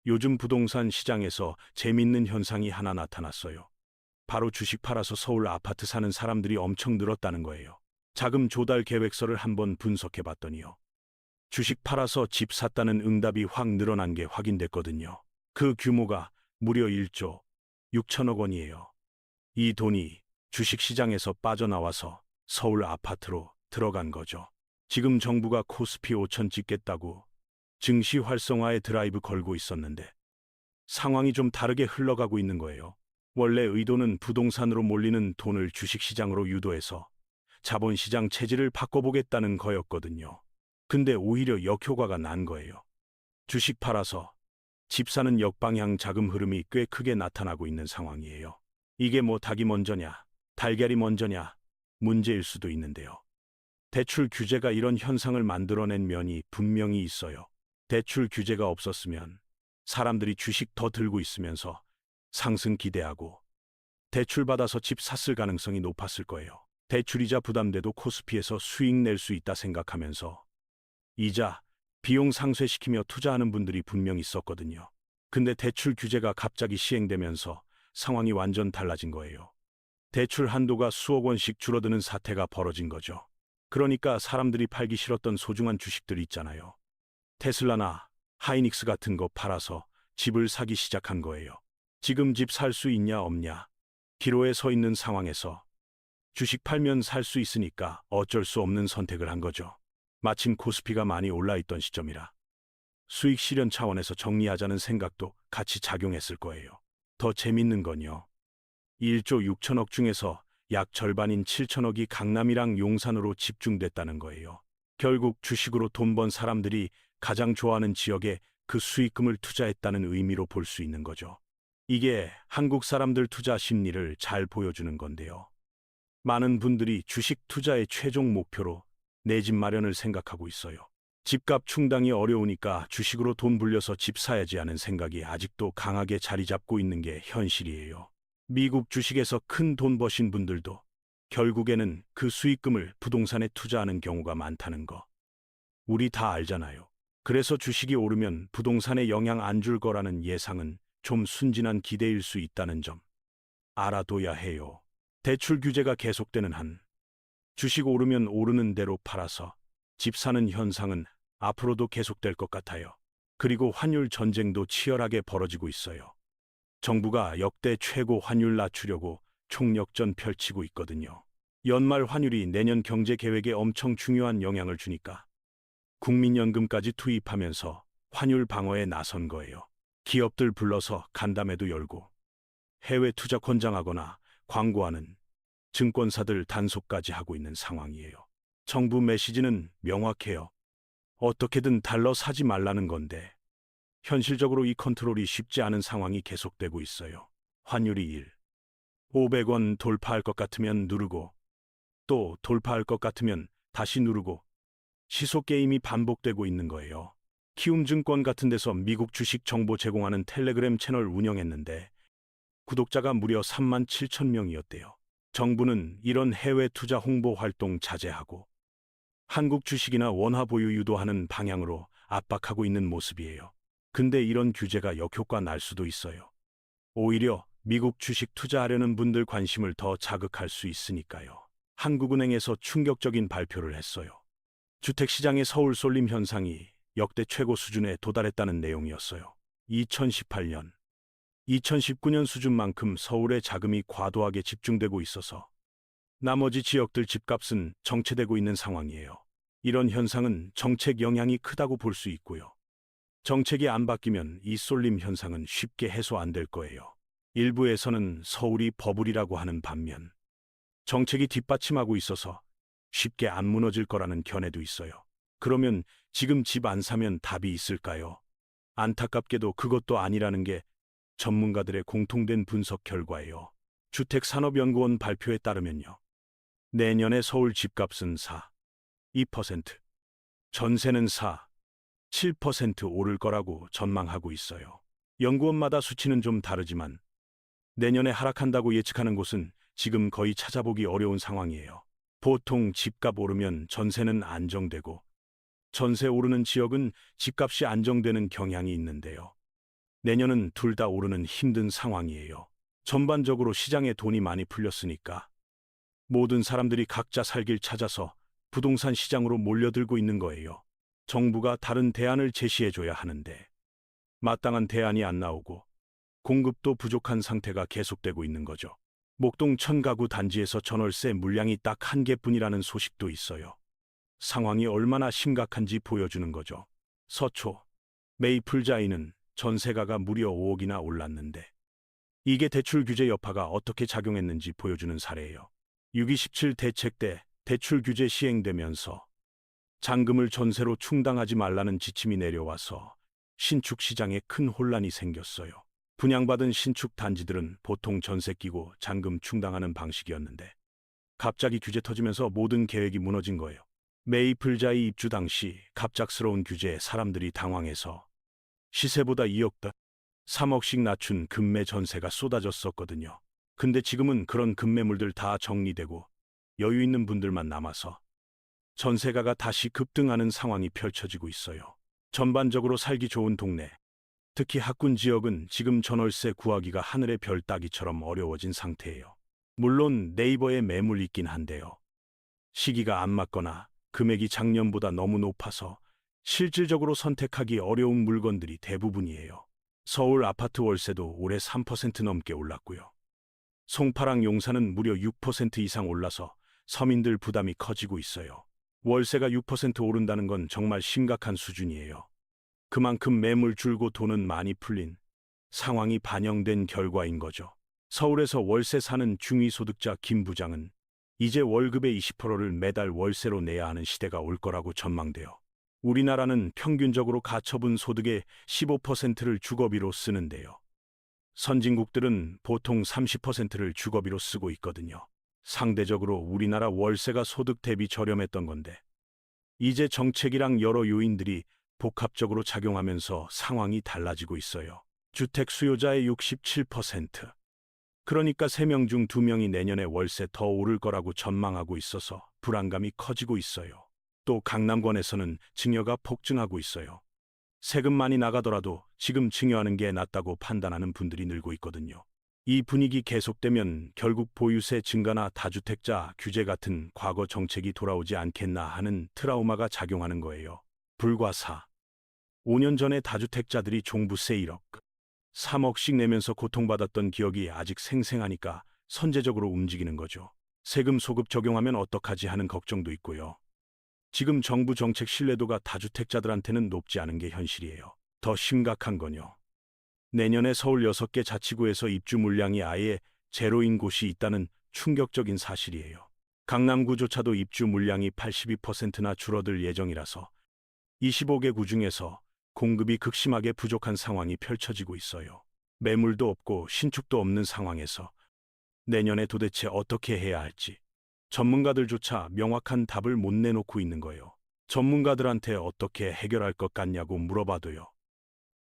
요즘 부동산 시장에서 재밌는 현상이 하나 나타났어요. 바로 주식 팔아서 서울 아파트 사는 사람들이 엄청 늘었다는 거예요. 자금 조달 계획서를 한번 분석해 봤더니요. 주식 팔아서 집 샀다는 응답이 확 늘어난 게 확인됐거든요. 그 규모가 무려 1조 6천억 원이에요. 이 돈이 주식 시장에서 빠져나와서 서울 아파트로 들어간 거죠. 지금 정부가 코스피 5천 찍겠다고 증시 활성화에 드라이브 걸고 있었는데 상황이 좀 다르게 흘러가고 있는 거예요. 원래 의도는 부동산으로 몰리는 돈을 주식시장으로 유도해서 자본시장 체질을 바꿔보겠다는 거였거든요. 근데 오히려 역효과가 난 거예요. 주식 팔아서 집 사는 역방향 자금 흐름이 꽤 크게 나타나고 있는 상황이에요. 이게 뭐 닭이 먼저냐, 달걀이 먼저냐 문제일 수도 있는데요. 대출 규제가 이런 현상을 만들어낸 면이 분명히 있어요. 대출 규제가 없었으면 사람들이 주식 더 들고 있으면서 상승 기대하고 대출 받아서 집 샀을 가능성이 높았을 거예요. 대출이자 부담돼도 코스피에서 수익 낼 수 있다 생각하면서 이자, 비용 상쇄시키며 투자하는 분들이 분명 있었거든요. 근데 대출 규제가 갑자기 시행되면서 상황이 완전 달라진 거예요. 대출 한도가 수억 원씩 줄어드는 사태가 벌어진 거죠. 그러니까 사람들이 팔기 싫었던 소중한 주식들 있잖아요. 테슬라나 하이닉스 같은 거 팔아서 집을 사기 시작한 거예요. 지금 집 살 수 있냐 없냐 기로에 서 있는 상황에서 주식 팔면 살 수 있으니까 어쩔 수 없는 선택을 한 거죠. 마침 코스피가 많이 올라있던 시점이라 수익 실현 차원에서 정리하자는 생각도 같이 작용했을 거예요. 더 재밌는 건요. 1조 6천억 중에서 약 절반인 7천억이 강남이랑 용산으로 집중됐다는 거예요. 결국 주식으로 돈 번 사람들이 가장 좋아하는 지역에 그 수익금을 투자했다는 의미로 볼 수 있는 거죠. 이게 한국 사람들 투자 심리를 잘 보여주는 건데요. 많은 분들이 주식 투자의 최종 목표로 내 집 마련을 생각하고 있어요. 집값 충당이 어려우니까 주식으로 돈 불려서 집 사야지 하는 생각이 아직도 강하게 자리 잡고 있는 게 현실이에요. 미국 주식에서 큰 돈 버신 분들도 결국에는 그 수익금을 부동산에 투자하는 경우가 많다는 거. 우리 다 알잖아요. 그래서 주식이 오르면 부동산에 영향 안 줄 거라는 예상은 좀 순진한 기대일 수 있다는 점 알아둬야 해요. 대출 규제가 계속되는 한 주식 오르면 오르는 대로 팔아서 집 사는 현상은 앞으로도 계속될 것 같아요. 그리고 환율 전쟁도 치열하게 벌어지고 있어요. 정부가 역대 최고 환율 낮추려고 총력전 펼치고 있거든요. 연말 환율이 내년 경제 계획에 엄청 중요한 영향을 주니까 국민연금까지 투입하면서 환율 방어에 나선 거예요. 기업들 불러서 간담회도 열고 해외 투자 권장하거나 광고하는 증권사들 단속까지 하고 있는 상황이에요. 정부 메시지는 명확해요. 어떻게든 달러 사지 말라는 건데 현실적으로 이 컨트롤이 쉽지 않은 상황이 계속되고 있어요. 환율이 500원 돌파할 것 같으면 누르고 또 돌파할 것 같으면 다시 누르고 시소 게임이 반복되고 있는 거예요. 키움증권 같은 데서 미국 주식 정보 제공하는 텔레그램 채널 운영했는데 구독자가 무려 3만 7천 명이었대요. 정부는 이런 해외 투자 홍보 활동 자제하고 한국 주식이나 원화 보유 유도하는 방향으로 압박하고 있는 모습이에요. 근데 이런 규제가 역효과 날 수도 있어요. 오히려 미국 주식 투자하려는 분들 관심을 더 자극할 수 있으니까요. 한국은행에서 충격적인 발표를 했어요. 주택시장의 서울 쏠림 현상이 역대 최고 수준에 도달했다는 내용이었어요. 2018년, 2019년 수준만큼 서울에 자금이 과도하게 집중되고 있어서 나머지 지역들 집값은 정체되고 있는 상황이에요. 이런 현상은 정책 영향이 크다고 볼 수 있고요. 정책이 안 바뀌면 이 쏠림 현상은 쉽게 해소 안 될 거예요. 일부에서는 서울이 버블이라고 하는 반면 정책이 뒷받침하고 있어서 쉽게 안 무너질 거라는 견해도 있어요. 그러면 지금 집 안 사면 답이 있을까요? 안타깝게도 그것도 아니라는 게 전문가들의 공통된 분석 결과예요. 주택산업연구원 발표에 따르면요. 내년에 서울 집값은 2%, 전세는 7% 오를 거라고 전망하고 있어요. 연구원마다 수치는 좀 다르지만 내년에 하락한다고 예측하는 곳은 지금 거의 찾아보기 어려운 상황이에요. 보통 집값 오르면 전세는 안정되고 전세 오르는 지역은 집값이 안정되는 경향이 있는데요. 내년은 둘 다 오르는 힘든 상황이에요. 전반적으로 시장에 돈이 많이 풀렸으니까 모든 사람들이 각자 살 길 찾아서 부동산 시장으로 몰려들고 있는 거예요. 정부가 다른 대안을 제시해줘야 하는데 마땅한 대안이 안 나오고 공급도 부족한 상태가 계속되고 있는 거죠. 목동 1000가구 단지에서 전월세 물량이 딱 한 개뿐이라는 소식도 있어요. 상황이 얼마나 심각한지 보여주는 거죠. 서초, 메이플자이는 전세가가 무려 5억이나 올랐는데 이게 대출 규제 여파가 어떻게 작용했는지 보여주는 사례예요. 6.27 대책 때 대출 규제 시행되면서 잔금을 전세로 충당하지 말라는 지침이 내려와서 신축 시장에 큰 혼란이 생겼어요. 분양받은 신축 단지들은 보통 전세 끼고 잔금 충당하는 방식이었는데 갑자기 규제 터지면서 모든 계획이 무너진 거예요. 메이플자이 입주 당시 갑작스러운 규제에 사람들이 당황해서 시세보다 2억, 3억씩 낮춘 급매 전세가 쏟아졌었거든요. 근데 지금은 그런 급매물들 다 정리되고 여유 있는 분들만 남아서 전세가가 다시 급등하는 상황이 펼쳐지고 있어요. 전반적으로 살기 좋은 동네, 특히 학군 지역은 지금 전월세 구하기가 하늘의 별 따기처럼 어려워진 상태예요. 물론 네이버에 매물 있긴 한데요. 시기가 안 맞거나 금액이 작년보다 너무 높아서 실질적으로 선택하기 어려운 물건들이 대부분이에요. 서울 아파트 월세도 올해 3% 넘게 올랐고요. 송파랑 용산은 무려 6% 이상 올라서 서민들 부담이 커지고 있어요. 월세가 6% 오른다는 건 정말 심각한 수준이에요. 그만큼 매물 줄고 돈은 많이 풀린 상황이 반영된 결과인 거죠. 서울에서 월세 사는 중위소득자 김 부장은 이제 월급의 20%를 매달 월세로 내야 하는 시대가 올 거라고 전망돼요. 우리나라는 평균적으로 가처분 소득의 15%를 주거비로 쓰는데요. 선진국들은 보통 30%를 주거비로 쓰고 있거든요. 상대적으로 우리나라 월세가 소득 대비 저렴했던 건데 이제 정책이랑 여러 요인들이 복합적으로 작용하면서 상황이 달라지고 있어요. 주택 수요자의 67%. 그러니까 3명 중 2명이 내년에 월세 더 오를 거라고 전망하고 있어서 불안감이 커지고 있어요. 또 강남권에서는 증여가 폭증하고 있어요. 세금 많이 나가더라도 지금 증여하는 게 낫다고 판단하는 분들이 늘고 있거든요. 이 분위기 계속되면 결국 보유세 증가나 다주택자 규제 같은 과거 정책이 돌아오지 않겠나 하는 트라우마가 작용하는 거예요. 불과 5년 전에 다주택자들이 종부세 1억, 3억씩 내면서 고통받았던 기억이 아직 생생하니까 선제적으로 움직이는 거죠. 세금 소급 적용하면 어떡하지 하는 걱정도 있고요. 지금 정부 정책 신뢰도가 다주택자들한테는 높지 않은 게 현실이에요. 더 심각한 건요. 내년에 서울 6개 자치구에서 입주 물량이 아예 제로인 곳이 있다는 충격적인 사실이에요. 강남구조차도 입주 물량이 82%나 줄어들 예정이라서 25개 구 중에서 공급이 극심하게 부족한 상황이 펼쳐지고 있어요. 매물도 없고 신축도 없는 상황에서 내년에 도대체 어떻게 해야 할지 전문가들조차 명확한 답을 못 내놓고 있는 거예요. 전문가들한테 어떻게 해결할 것 같냐고 물어봐도요.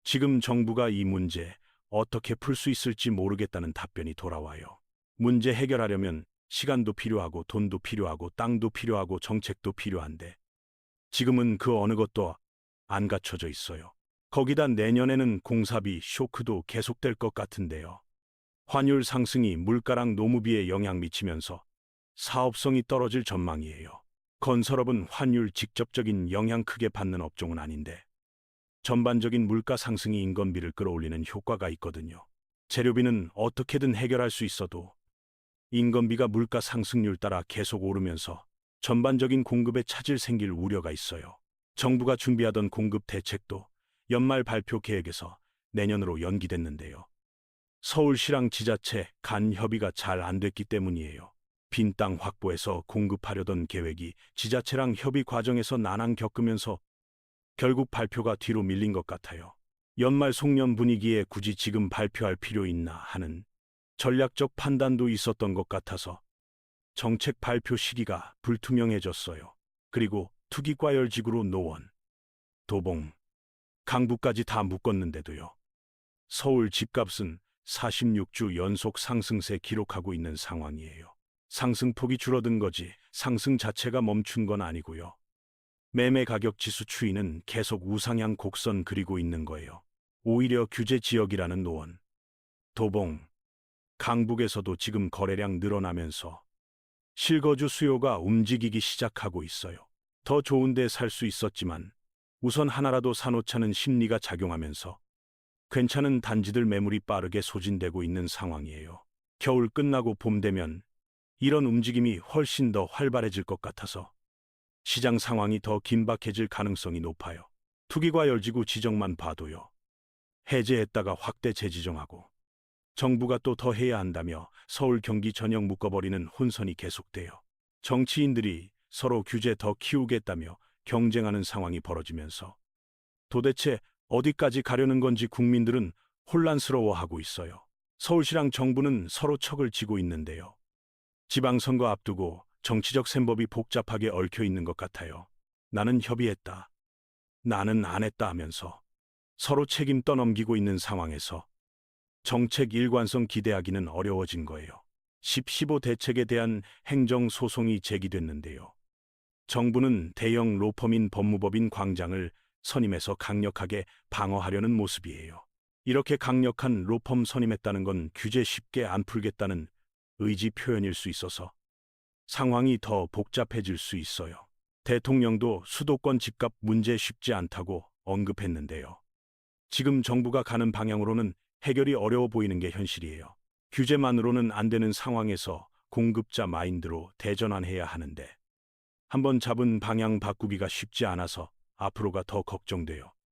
지금 정부가 이 문제 어떻게 풀 수 있을지 모르겠다는 답변이 돌아와요. 문제 해결하려면 시간도 필요하고 돈도 필요하고 땅도 필요하고 정책도 필요한데 지금은 그 어느 것도 안 갖춰져 있어요. 거기다 내년에는 공사비 쇼크도 계속될 것 같은데요. 환율 상승이 물가랑 노무비에 영향 미치면서 사업성이 떨어질 전망이에요. 건설업은 환율 직접적인 영향 크게 받는 업종은 아닌데 전반적인 물가 상승이 인건비를 끌어올리는 효과가 있거든요. 재료비는 어떻게든 해결할 수 있어도 인건비가 물가 상승률 따라 계속 오르면서 전반적인 공급에 차질 생길 우려가 있어요. 정부가 준비하던 공급 대책도 연말 발표 계획에서 내년으로 연기됐는데요. 서울시랑 지자체 간 협의가 잘 안 됐기 때문이에요. 빈 땅 확보해서 공급하려던 계획이 지자체랑 협의 과정에서 난항 겪으면서 결국 발표가 뒤로 밀린 것 같아요. 연말 송년 분위기에 굳이 지금 발표할 필요 있나 하는 전략적 판단도 있었던 것 같아서 정책 발표 시기가 불투명해졌어요. 그리고 투기과열직으로 노원, 도봉, 강북까지 다 묶었는데도요. 서울 집값은 46주 연속 상승세 기록하고 있는 상황이에요. 상승폭이 줄어든 거지 상승 자체가 멈춘 건 아니고요. 매매 가격 지수 추이는 계속 우상향 곡선 그리고 있는 거예요. 오히려 규제 지역이라는 노원, 도봉, 강북에서도 지금 거래량 늘어나면서 실거주 수요가 움직이기 시작하고 있어요. 더 좋은 데 살 수 있었지만 우선 하나라도 사놓자는 심리가 작용하면서 괜찮은 단지들 매물이 빠르게 소진되고 있는 상황이에요. 겨울 끝나고 봄 되면 이런 움직임이 훨씬 더 활발해질 것 같아서 시장 상황이 더 긴박해질 가능성이 높아요. 투기과열지구 지정만 봐도요. 해제했다가 확대 재지정하고 정부가 또 더 해야 한다며 서울 경기 전역 묶어버리는 혼선이 계속돼요. 정치인들이 서로 규제 더 키우겠다며 경쟁하는 상황이 벌어지면서 도대체 어디까지 가려는 건지 국민들은 혼란스러워하고 있어요. 서울시랑 정부는 서로 척을 지고 있는데요. 지방선거 앞두고 정치적 셈법이 복잡하게 얽혀 있는 것 같아요. 나는 협의했다, 나는 안 했다 하면서 서로 책임 떠넘기고 있는 상황에서 정책 일관성 기대하기는 어려워진 거예요. 15 대책에 대한 행정소송이 제기됐는데요. 정부는 대형 로펌인 법무법인 광장을 선임해서 강력하게 방어하려는 모습이에요. 이렇게 강력한 로펌 선임했다는 건 규제 쉽게 안 풀겠다는 의지 표현일 수 있어서 상황이 더 복잡해질 수 있어요. 대통령도 수도권 집값 문제 쉽지 않다고 언급했는데요. 지금 정부가 가는 방향으로는 해결이 어려워 보이는 게 현실이에요. 규제만으로는 안 되는 상황에서 공급자 마인드로 대전환해야 하는데 한번 잡은 방향 바꾸기가 쉽지 않아서 앞으로가 더 걱정돼요.